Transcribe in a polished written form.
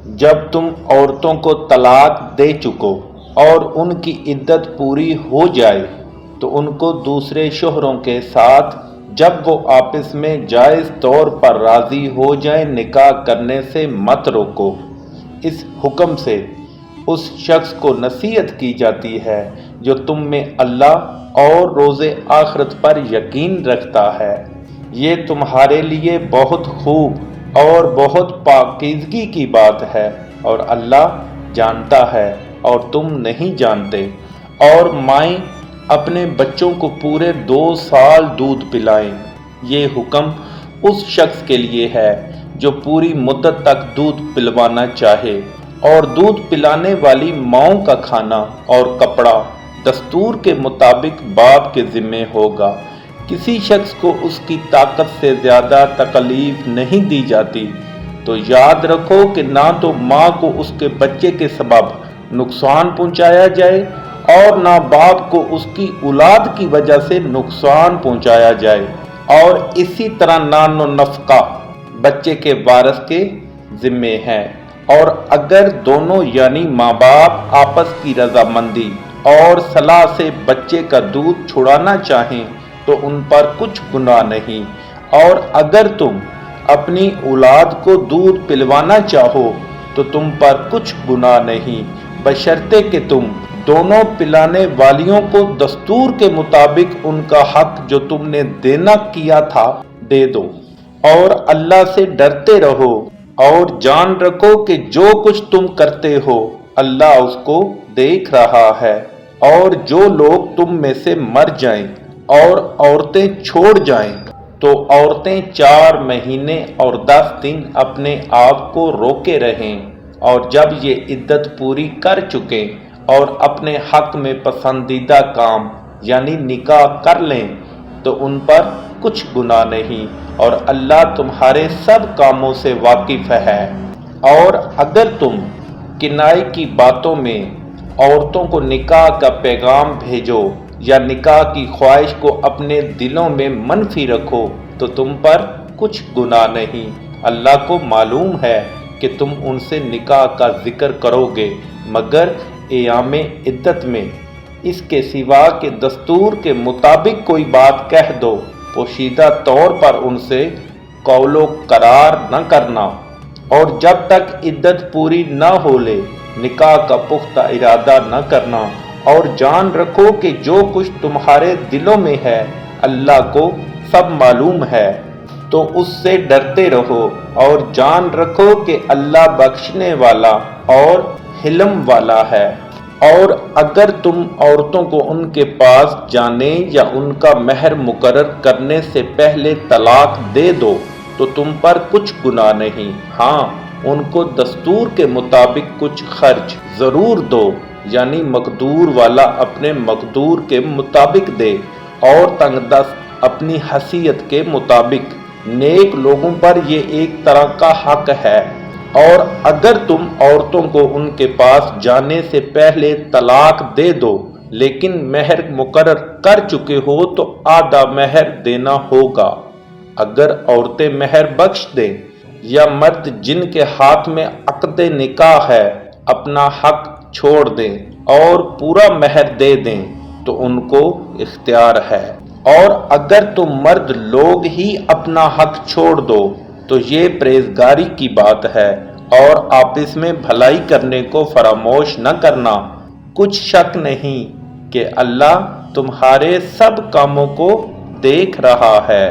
جب تم عورتوں کو طلاق دے چکو اور ان کی عدت پوری ہو جائے تو ان کو دوسرے شوہروں کے ساتھ جب وہ آپس میں جائز طور پر راضی ہو جائیں نکاح کرنے سے مت روکو۔ اس حکم سے اس شخص کو نصیحت کی جاتی ہے جو تم میں اللہ اور روز آخرت پر یقین رکھتا ہے۔ یہ تمہارے لیے بہت خوب اور بہت پاکیزگی کی بات ہے، اور اللہ جانتا ہے اور تم نہیں جانتے۔ اور مائیں اپنے بچوں کو پورے 2 سال دودھ پلائیں۔ یہ حکم اس شخص کے لیے ہے جو پوری مدت تک دودھ پلوانا چاہے، اور دودھ پلانے والی ماؤں کا کھانا اور کپڑا دستور کے مطابق باپ کے ذمہ ہوگا۔ کسی شخص کو اس کی طاقت سے زیادہ تکلیف نہیں دی جاتی، تو یاد رکھو کہ نہ تو ماں کو اس کے بچے کے سبب نقصان پہنچایا جائے اور نہ باپ کو اس کی اولاد کی وجہ سے نقصان پہنچایا جائے، اور اسی طرح نان و نفقہ بچے کے وارث کے ذمہ ہے۔ اور اگر دونوں یعنی ماں باپ آپس کی رضامندی اور صلاح سے بچے کا دودھ چھڑانا چاہیں تو ان پر کچھ گناہ نہیں، اور اگر تم اپنی اولاد کو دودھ پلوانا چاہو تو تم پر کچھ گناہ نہیں، بشرطے کہ تم دونوں پلانے والیوں کو دستور کے مطابق ان کا حق جو تم نے دینا کیا تھا دے دو۔ اور اللہ سے ڈرتے رہو اور جان رکھو کہ جو کچھ تم کرتے ہو اللہ اس کو دیکھ رہا ہے۔ اور جو لوگ تم میں سے مر جائیں اور عورتیں چھوڑ جائیں تو عورتیں 4 مہینے اور 10 دن اپنے آپ کو روکے رہیں، اور جب یہ عدت پوری کر چکیں اور اپنے حق میں پسندیدہ کام یعنی نکاح کر لیں تو ان پر کچھ گناہ نہیں، اور اللہ تمہارے سب کاموں سے واقف ہے۔ اور اگر تم کنائے کی باتوں میں عورتوں کو نکاح کا پیغام بھیجو یا نکاح کی خواہش کو اپنے دلوں میں منفی رکھو تو تم پر کچھ گناہ نہیں۔ اللہ کو معلوم ہے کہ تم ان سے نکاح کا ذکر کرو گے مگر ایام عدت میں، اس کے سوا کہ دستور کے مطابق کوئی بات کہہ دو، پوشیدہ طور پر ان سے قول و قرار نہ کرنا، اور جب تک عدت پوری نہ ہو لے نکاح کا پختہ ارادہ نہ کرنا، اور جان رکھو کہ جو کچھ تمہارے دلوں میں ہے اللہ کو سب معلوم ہے، تو اس سے ڈرتے رہو اور جان رکھو کہ اللہ بخشنے والا اور حلم والا ہے۔ اور اگر تم عورتوں کو ان کے پاس جانے یا ان کا مہر مقرر کرنے سے پہلے طلاق دے دو تو تم پر کچھ گناہ نہیں، ہاں ان کو دستور کے مطابق کچھ خرچ ضرور دو، یعنی مقدور والا اپنے مقدور کے مطابق دے اور تنگ دست اپنی حیثیت کے مطابق۔ نیک لوگوں پر یہ ایک طرح کا حق ہے۔ اور اگر تم عورتوں کو ان کے پاس جانے سے پہلے طلاق دے دو لیکن مہر مقرر کر چکے ہو تو آدھا مہر دینا ہوگا۔ اگر عورتیں مہر بخش دیں یا مرد جن کے ہاتھ میں عقد نکاح ہے اپنا حق چھوڑ دیں اور پورا مہر دے دیں تو ان کو اختیار ہے، اور اگر تم مرد لوگ ہی اپنا حق چھوڑ دو تو یہ پرہیزگاری کی بات ہے، اور آپس میں بھلائی کرنے کو فراموش نہ کرنا۔ کچھ شک نہیں کہ اللہ تمہارے سب کاموں کو دیکھ رہا ہے۔